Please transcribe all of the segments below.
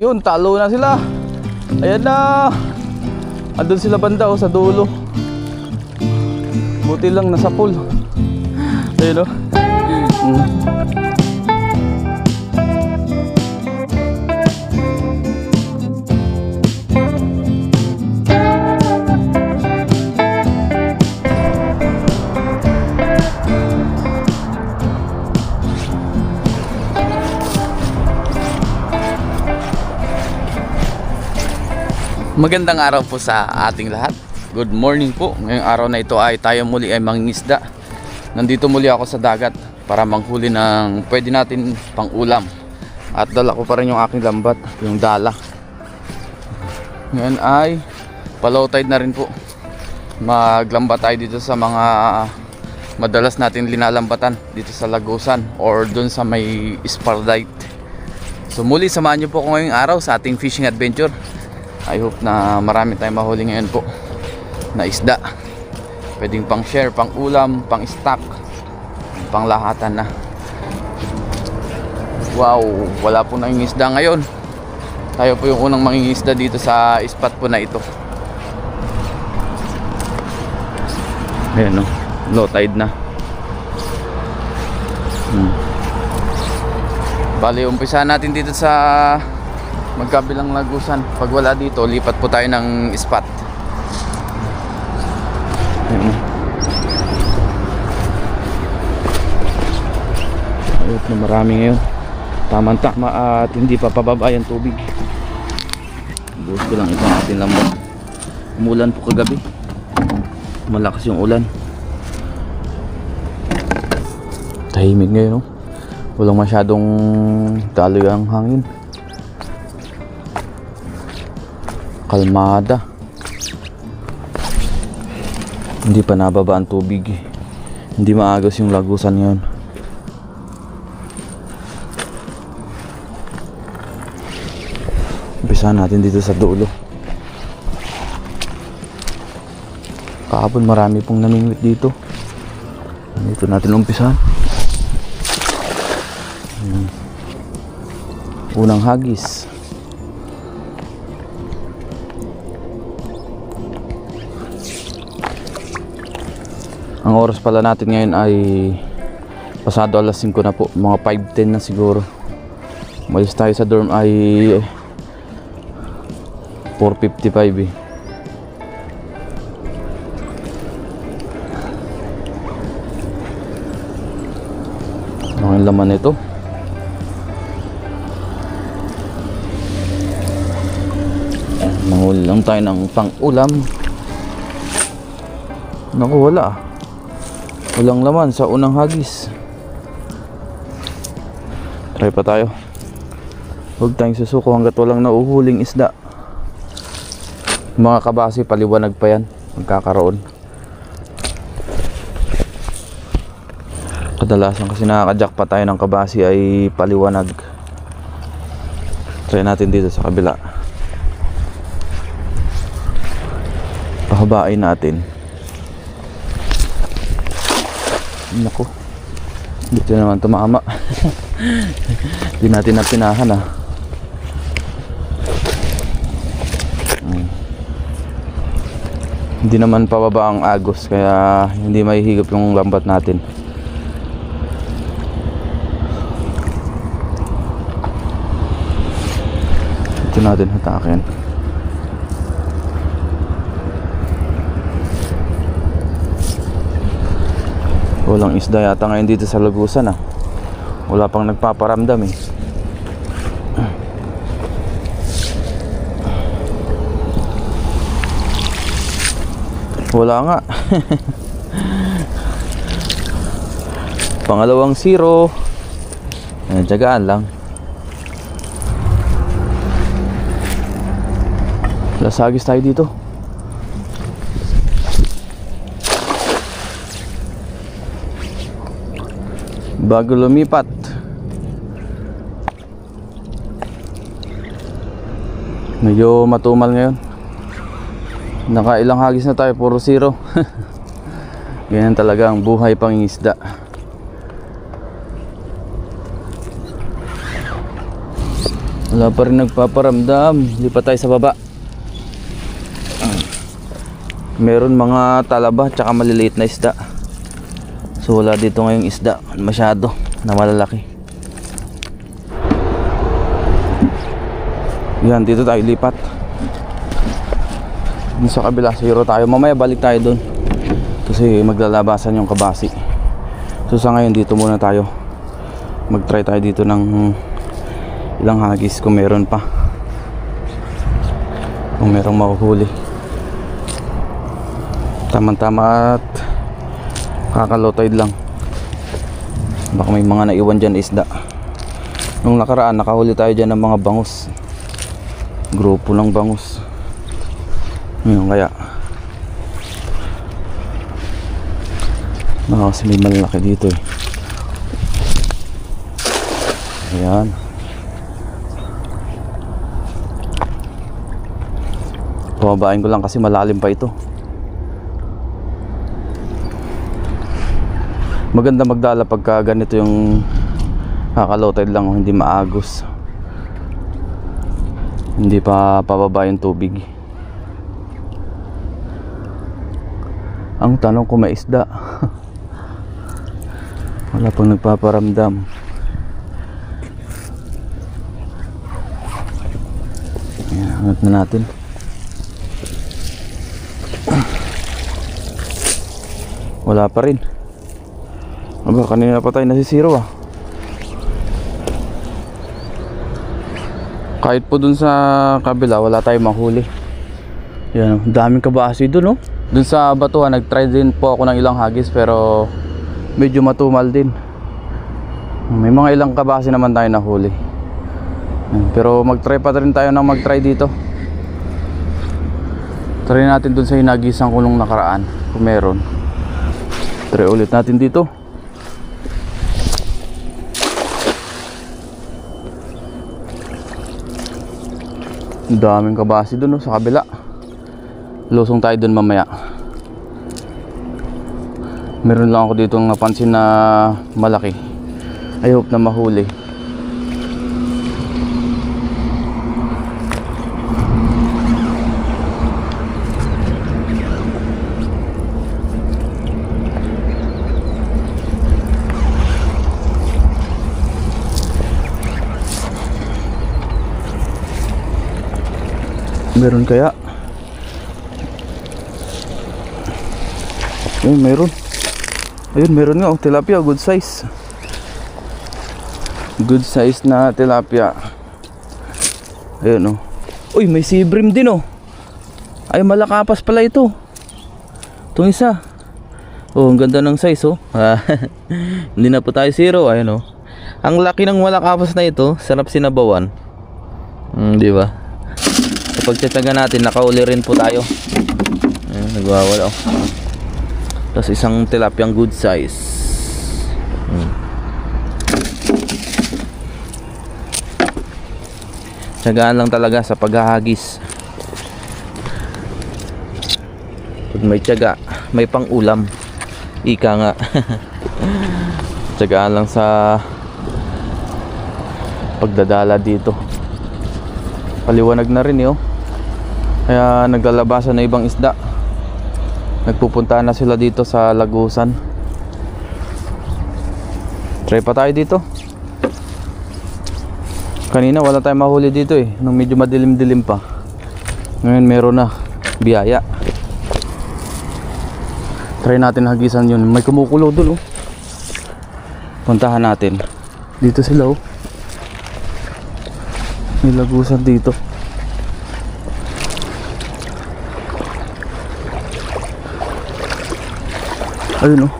Yun, talo na sila. Ayan na. Andun sila banda sa dulo. Buti lang nasa pool. Ayun o. Magandang araw po sa ating lahat. Good morning po. Ngayong araw na ito ay tayo muli ay mangingisda. Nandito muli ako sa dagat para manghuli ng pwede natin pang ulam. At dala ko pa rin yung aking lambat, yung dala. Ngayon ay pa-low tide na rin po. Maglambat tayo dito sa mga madalas natin linalambatan dito sa Lagusan or dun sa may Spardite. So muli samahan niyo po ako ngayong araw sa ating fishing adventure. I hope na marami tayong mahuli ngayon po na isda. Pwedeng pang share, pang ulam, pang stock, pang lahatan na. Wow, wala po nang isda ngayon. Tayo po yung unang mangingisda dito sa spot po na ito. Ayan o, low tide na. Bali, umpisa natin dito sa magkabilang Lagusan. Pag wala dito, lipat po tayo ng spot. Ayot na marami ngayon. Tama-tama at hindi pa pababa yung tubig. Buhos ko lang ito natin lambat. Umulan po kagabi. Malakas yung ulan. Tahimik ngayon, no? Walang masyadong daloy ang hangin. Kalmada. Hindi pa nababa ang tubig. Hindi maagos yung Lagusan ngayon. Umpisa natin dito sa dulo. Kahapon marami pong namingwit dito. Dito natin umpisahan. Unang hagis. Ang oras pala natin ngayon ay pasado alas 5 na po, mga 5:10 na siguro. Umalis tayo sa dorm ay 4:55 eh. Ano yung laman nito? Manghuli lang tayo ng pang-ulam. Naku, wala ah. Walang laman sa unang hagis. Try pa tayo. Huwag tayong susuko hanggat walang nauhuling isda. Mga kabasi, paliwanag pa yan magkakaroon. Kadalasan kasi nakakajack pa tayo ng kabasi ay paliwanag. Try natin dito sa kabila. Pahabain natin. Naku, dito naman tumama. Hindi natin napinahan ah. Hindi naman pababa ang agos, kaya hindi mahihigop yung lambat natin. Ito natin hatakin. Walang isda yata ngayon dito sa Lagusan ah. Wala pang nagpaparamdam eh. Wala nga. Pangalawang 0. Tiyagaan lang. Lasagis tayo dito. Bago lumipat. Medyo matumal ngayon. Nakailang hagis na tayo, puro 0. Ganyan talaga ang buhay pangingisda. Wala pa rin nagpaparamdam. Lipat tayo sa baba. Meron mga talaba tsaka maliliit na isda. So wala dito ngayong isda masyado na malalaki. Yan, dito tayo lipat. Dito sa kabila, zero tayo. Mamaya balik tayo dun kasi maglalabasan yung kabasi. So sa ngayon dito muna tayo. Mag-try tayo dito ng ilang hagis kung meron pa, kung merong mahuhuli. Tama-tama at kakalow tide lang. Baka may mga naiwan dyan isda. Nung nakaraan nakahuli tayo dyan ng mga bangus. Grupo ng bangus. Yun kaya kasi may malaki dito eh. Ayan. Pababain ko lang kasi malalim pa ito. Maganda magdala pagka ganito yung kakalow tide lang, hindi maagos, hindi pa pababa yung tubig. Ang tanong kung may isda. Wala pang nagpaparamdam. Ayan, hangat na natin. Wala pa rin. Aba, kanina pa tayo nasisiro ah. Kahit po dun sa kabila wala tayong mahuli. Yan, daming kabasi dun oh. Dun sa batuhan nag-try din po ako ng ilang hagis pero medyo matumal din. May mga ilang kabasi naman tayo nahuli. Pero mag-try pa rin tayo ng mag-try dito. Try natin dun sa hinagisan ko nung nakaraan kung meron. Try ulit natin dito. Daming kabasi dun oh, sa kabila. Lusong tayo dun mamaya. Meron lang ako dito napansin na malaki. I hope na mahuli. Meron kaya? Ayun, meron. Ayun, meron nga oh, tilapia, good size. Good size na tilapia. Ayun oh. Uy, may sea bream din oh. Ay, malakapas pala ito. Itong isa. Oh, ang ganda ng size oh. Hindi na po tayo zero. Ayun oh. Ang laki ng malakapas na ito, sarap sinabawan. Di ba? Sa pagtataga natin, nakauli rin po tayo. Ayun, nagwawala oh. Tapos isang tilapiyang good size. Tsagaan lang talaga sa paghahagis. Pag may tsaga, may pang ulam. Ika nga. Tsagaan lang sa pagdadala dito. Paliwanag na rin eh oh. Kaya naglalabasan na ibang isda. Nagpupunta na sila dito sa Lagusan. Try pa tayo dito. Kanina wala tayong mahuli dito eh, nung medyo madilim-dilim pa. Ngayon meron na biyaya. Try natin hagisan yun. May kumukulo dun oh. Puntahan natin. Dito sila oh. May lagusan dito. Ayun oh.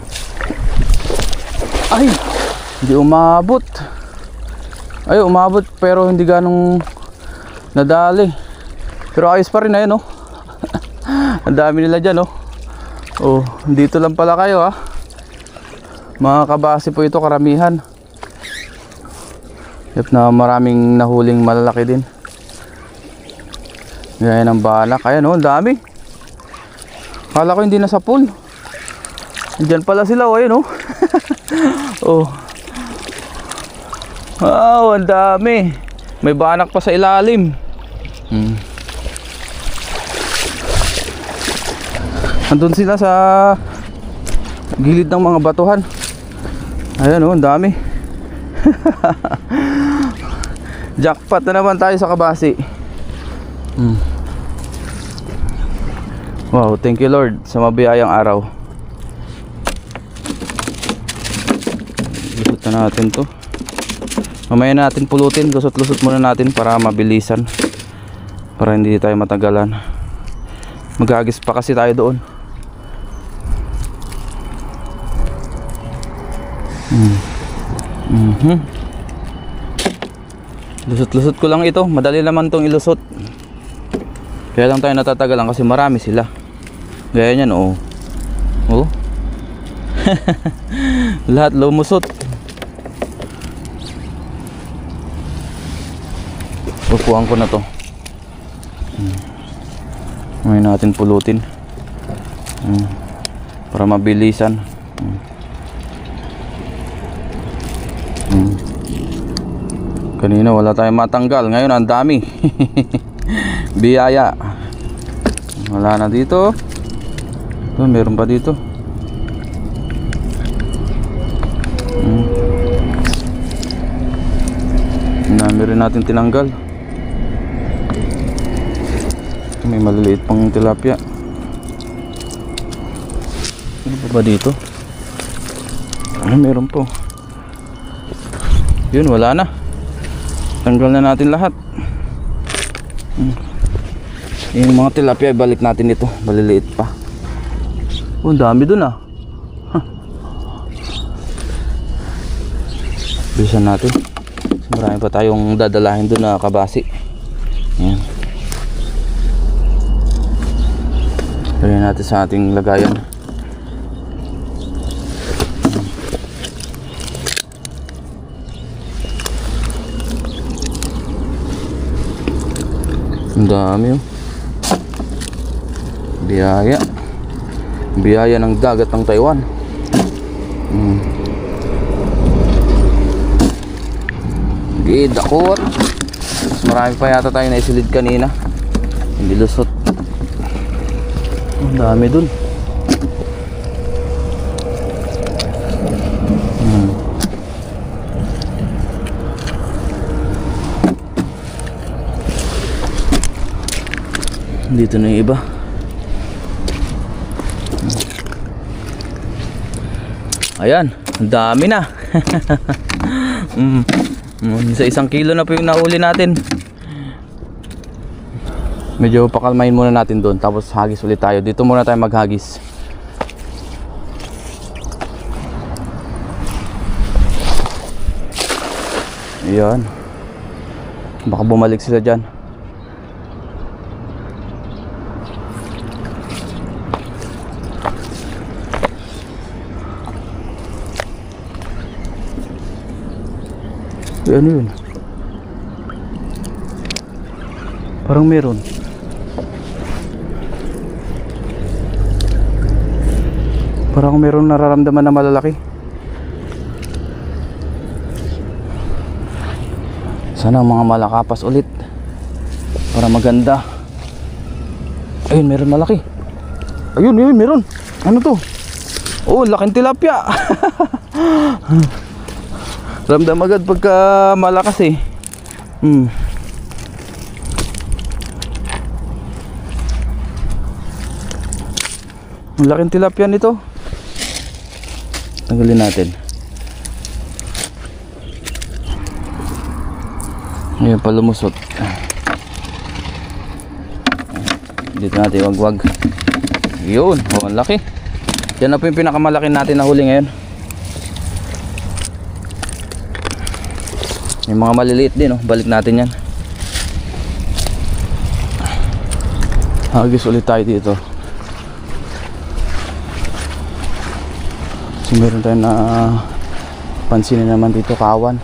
Ay, hindi umabot. Ay, umabot pero hindi ganong nadali. Pero ayos pa rin ayun oh. Ang dami nila dyan oh. Oh, dito lang pala kayo ah. Mga kabasi po ito karamihan. Yep, na maraming nahuling malalaki din. Gaya ng banak. Ayan oh, ang dami. Kala ko hindi na sa pool. Diyan pala sila oh, ayun oh. Oh. Wow, ang dami. May banak pa sa ilalim. Andun sila sa gilid ng mga batuhan. Ayan oh, ang dami. Jackpot na naman tayo sa kabasi. Wow, thank you Lord sa mabiyayang araw. Lusot na natin to. Mamaya natin pulutin, lusot-lusot muna natin para mabilisan, para hindi tayo matagalan. Mag-agis pa kasi tayo doon. Lusot-lusot ko lang ito. Madali naman tong ilusot. Kaya lang tayo natatagalan kasi marami sila. Gaya nyan, oh. Oh. Lahat lumusot. Upuan ko na to. Ngayon natin pulutin. Para mabilisan. Kanina wala tayong matanggal. Ngayon ang dami. Biyaya. Wala na dito. Oh, meron pa dito. Ang dami rin natin tinanggal. May maliliit pang tilapia. Ano pa ba dito? Ano meron po? Yun, wala na. Tanggal na natin lahat. Yung mga tilapia, balik natin ito. Maliliit pa. Oh, dami dun ah. Bilisan natin. Marami pa tayong dadalahin dun na kabasi. Ayan. Lagyan natin sa ating lagayan. Ang dami oh. Biyaya. Biyaya ng dagat ng Taiwan. Gidakot. Mas marami pa yata tayo na isilid kanina. Hindi lusot. Ang dami dun. Dito na yung iba. Ayan, ang dami na. Sa 1 kilo na po yung nahuli natin. Medyo pakalmahin muna natin doon, tapos hagis ulit tayo. Dito muna tayo maghagis. Ayan. Baka bumalik sila dyan. Ano yun? Parang meron. Parang meron nararamdaman na malalaki. Sana mga malakapas ulit para maganda. Ayun, meron malaki. Ayun, ayun, meron. Ano to? Oh, laking tilapia. Ramdam agad pagka malakas eh. Ang laking tilapia nito. Tanggalin natin. Ngayon pa lumusot. Dito natin wagwag. Yun, oh, ang laki. Yan na po yung pinakamalaki natin na huli ngayon. Yung mga maliliit din, oh. Balik natin yan. Hagis ulit tayo dito. So meron tayo na pansinin naman dito, kawan.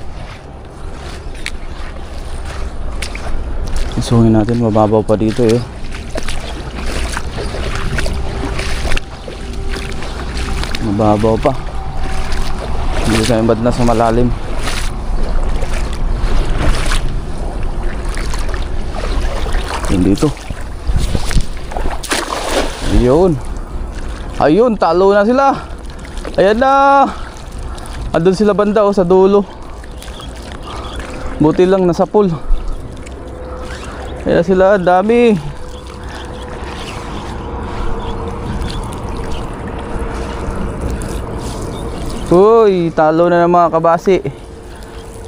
Isungin natin, mababaw pa dito eh. Mababaw pa. Hindi tayo bad na sa malalim. Dito. Ayun, talo na sila. Ayan na. Andun sila banda sa dulo. Buti lang nasa pool. Ayan sila, dami. Uy, talo na ng mga kabasi.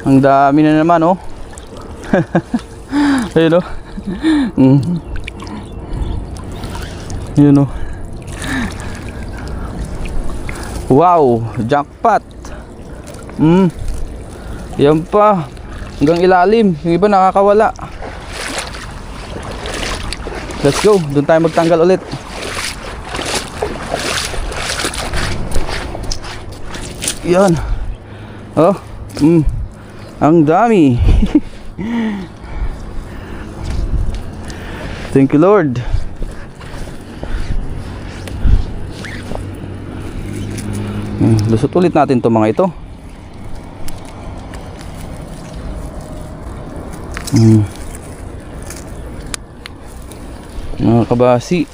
Ang dami na naman, oh. Ayun, oh. Yun, oh. Wow, jackpot. Yan pa. Hanggang ilalim. Yung iba nakakawala. Let's go. Doon tayo magtanggal ulit. Yan. Oh. Ang dami. Thank you, Lord. Lusot ulit natin to mga ito. Mga kabasi,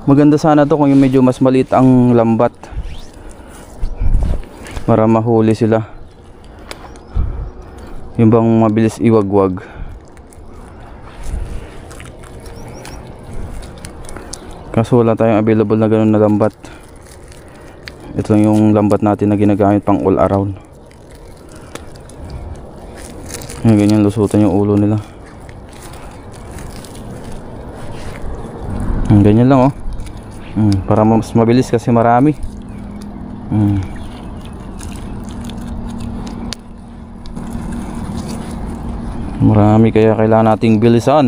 maganda sana to kung yung medyo mas maliit ang lambat para mahuli sila. Yung bang mabilis iwagwag. Kaso wala tayong available na ganun na lambat. Ito lang yung lambat natin na ginagamit pang all around. Ayan, ganyan lusutan yung ulo nila. Ganyan lang, oh. Para mas mabilis kasi marami. Marami kaya kailangan nating bilisan.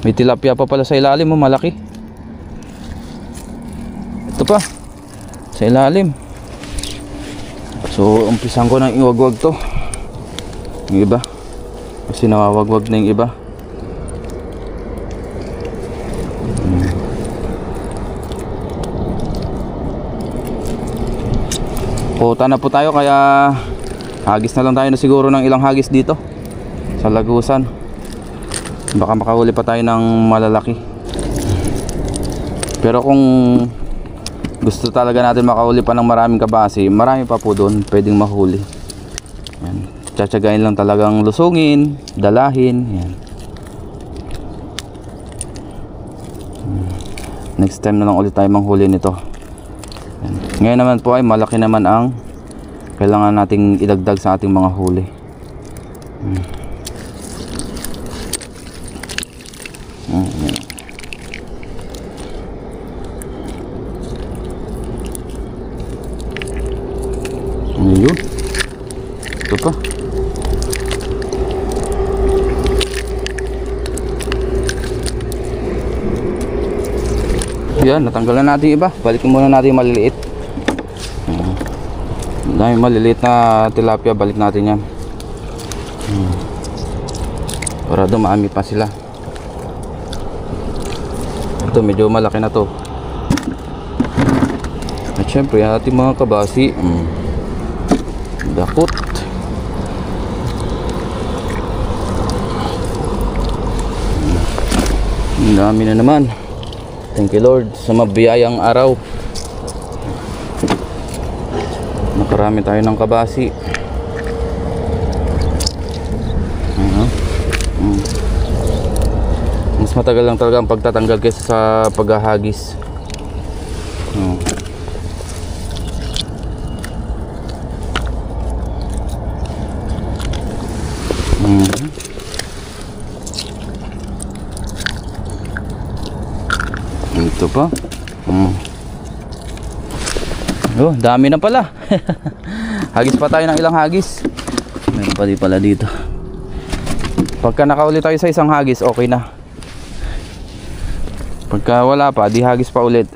May tilapia pa pala sa ilalim, oh, malaki. Ito pa sa ilalim. So umpisan ko ng iwagwag to. Yung iba kasi nawawagwag na yung iba. Puta na po tayo, kaya hagis na lang tayo na siguro ng ilang hagis dito sa lagusan. Baka makahuli pa tayo ng malalaki. Pero kung gusto talaga natin makahuli pa ng maraming kabasi, marami pa po doon pwedeng mahuli. Yan. Tsatsagain lang talagang lusungin, dalahin. Yan. Next time na lang ulit tayo manghuli nito. Yan. Ngayon naman po ay malaki naman ang kailangan nating idagdag sa ating mga huli. Ayun. Ito pa. Yan, natanggalan natin iba. Balikin muna natin yung maliliit. Dahil maliliit na tilapia, balik natin yan. Para dumami pa sila. Ito medyo malaki na to. At syempre ating mga kabasi, dakot. Ang dami na naman. Thank you, Lord, sa mabiyayang araw. Nakarami tayo ng kabasi. Mas matagal lang talaga ang pagtatanggal kaysa sa paghahagis. Ito pa. Oh, dami na pala. Hagis pa tayo ng ilang hagis. Meron pa din pala dito. Pagka nakauli tayo sa isang hagis, okay na. Pagka wala pa, di hagis pa ulit.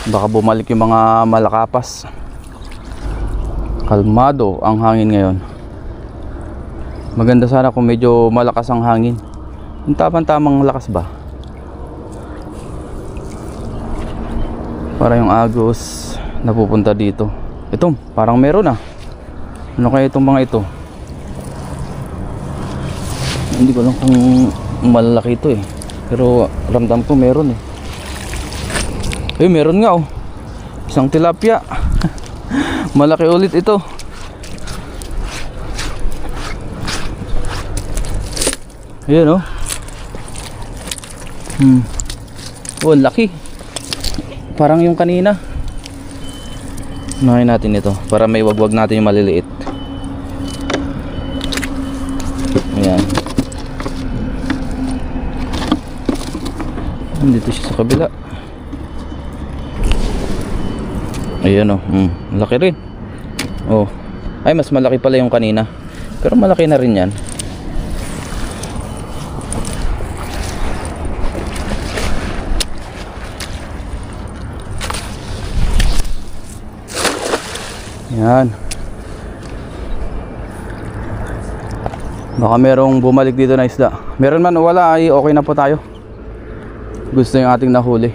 Baka bumalik yung mga malakapas. Kalmado ang hangin ngayon. Maganda sana kung medyo malakas ang hangin. Yung tamang lakas ba? Para yung agos napupunta dito. Ito, parang meron na. Ano kaya itong mga ito? Hindi ko alam kung malalaki ito eh. Pero ramdam ko meron eh. Eh, meron nga oh. Isang tilapia. Malaki ulit ito. Ayan oh. Oh, laki. Parang yung kanina. Unahin natin ito para may wagwag natin yung maliliit. Ayan. Dito siya sa kabila. Ayan oh. Laki rin. Oh. Ay, mas malaki pala yung kanina. Pero malaki na rin yan. Yan. Baka merong bumalik dito na isda. Meron man o wala ay okay na po tayo. Gusto yung ating nahuli.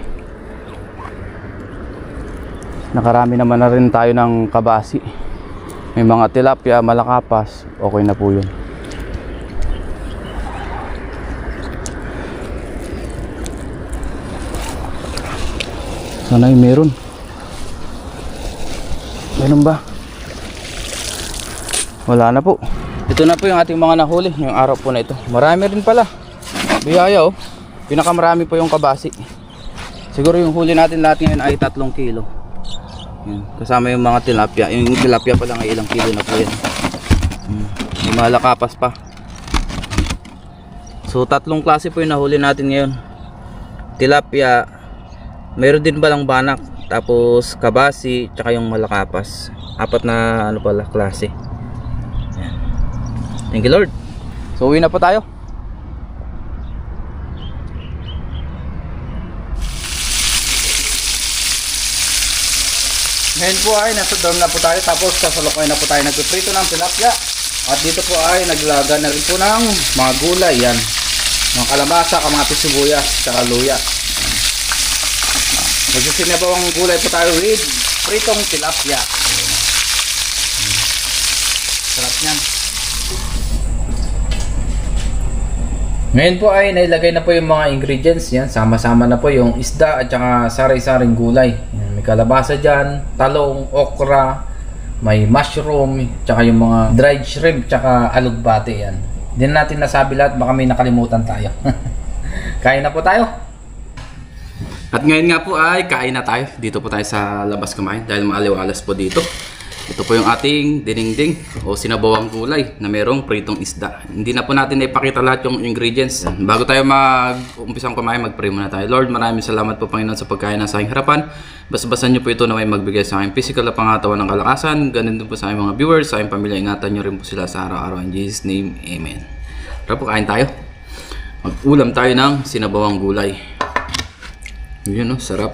Nakarami naman na rin tayo ng kabasi. May mga tilapia, malakapas. Okay na po yun. Sana ay meron. Meron ba? Wala na po. Ito na po yung ating mga nahuli yung araw po na ito. Marami rin pala. Biyaya oh. Pinakamarami po yung kabasi. Siguro yung huli natin lahat ngayon ay 3 kilo. Yan. Kasama yung mga tilapia. Yung tilapia pa lang ay ilang kilo na po yan. May malakapas pa. So 3 klase po yung nahuli natin ngayon. Tilapia. Mayroon din balang banak. Tapos kabasi. Tsaka yung malakapas. 4 na ano pala klase. Yan. Thank you Lord. So uwi na po tayo. Ngayon po ay nasa dorm na po tayo, tapos kasalukuyan na po tayo nagpiprito ng tilapia. At dito po ay naglaga na rin po ng mga gulay yan. Mga kalabasa, kamatis, sibuyas, saka luya. Magsisinabawang gulay po tayo with pritong tilapia. Sarap yan. Ngayon po ay nailagay na po yung mga ingredients yan. Sama-sama na po yung isda at saka sari-saring gulay. Yan, may kalabasa dyan, talong, okra, may mushroom, tsaka yung mga dried shrimp, tsaka alugbate yan. Hindi na natin nasabi lahat, baka may nakalimutan tayo. Kain na po tayo. At ngayon nga po ay kain na tayo. Dito po tayo sa labas kumain dahil maaliw-alas po dito. Ito po yung ating dinengdeng o sinabawang gulay na merong pritong isda. Hindi na po natin ipakita lahat yung ingredients. Bago tayo mag-umpisang kumain, mag-pray muna tayo. Lord, maraming salamat po Panginoon sa pagkain na sa aking harapan. Basta-basan niyo po ito na may magbigay sa aking physical na pangatawan ng kalakasan. Ganun din po sa aking mga viewers, sa aking pamilya. Ingatan niyo rin po sila sa araw-araw. In Jesus' name, Amen. Tara po, kain tayo. Mag-ulam tayo ng sinabawang gulay. Yun o, sarap.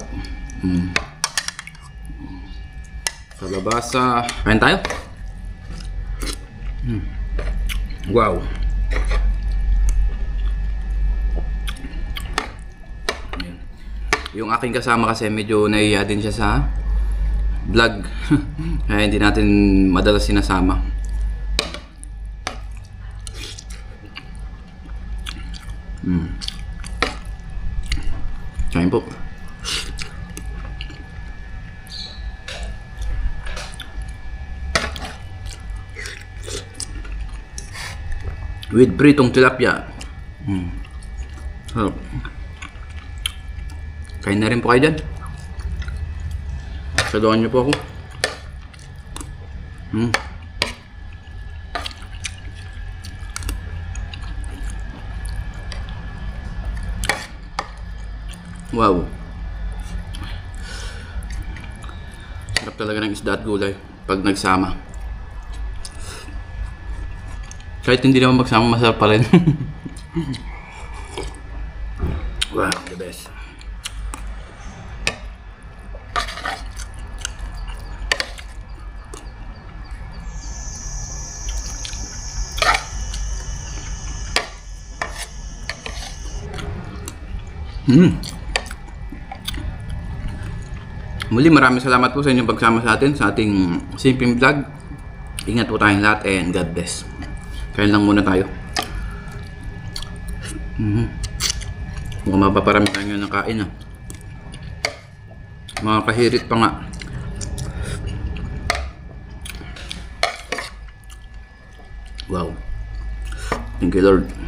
Kalabasa. Kain tayo. Wow. Yung aking kasama kasi medyo nahihiya din siya sa vlog. Kaya hindi natin madalas sinasama. Kain po. With pritong tilapia. Sarap. Kain na rin po kayo dyan. Saluhan niyo po ako. Wow. Sarap talaga ng isda at gulay pag nagsama. Kahit hindi naman magsama, masarap pa rin. Wow, the best. Muli maraming salamat po sa inyong pagsama sa atin sa ating simpleng vlog. Ingat po tayong lahat and God bless. Kain lang muna tayo. Mukhang mapaparami tayo ng kain Mga kahirit pa nga. Wow. Thank you, Lord.